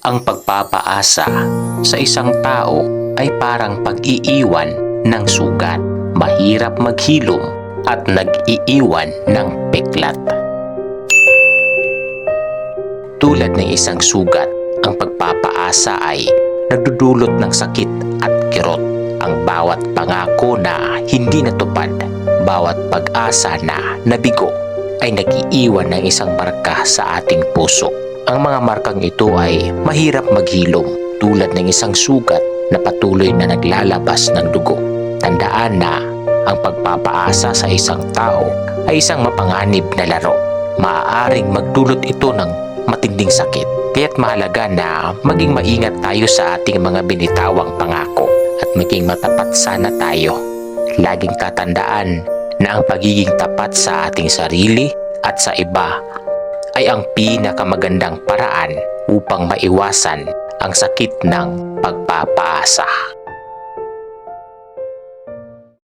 Ang pagpapaasa sa isang tao ay parang pag-iiwan ng sugat. Mahirap maghilom at nag-iiwan ng peklat. Tulad ng isang sugat, ang pagpapaasa ay nagdudulot ng sakit at kirot. Ang bawat pangako na hindi natupad, bawat pag-asa na nabigo, ay nag-iiwan ng isang marka sa ating puso. Ang mga markang ito ay mahirap maghilom, tulad ng isang sugat na patuloy na naglalabas ng dugo. Tandaan na ang pagpapaasa sa isang tao ay isang mapanganib na laro. Maaaring magdulot ito ng matinding sakit. Kaya't mahalaga na maging maingat tayo sa ating mga binitawang pangako at maging matapat sana tayo. Laging tatandaan na ang pagiging tapat sa ating sarili at sa iba ay ang pinakamagandang paraan upang maiwasan ang sakit ng pagpapaasa.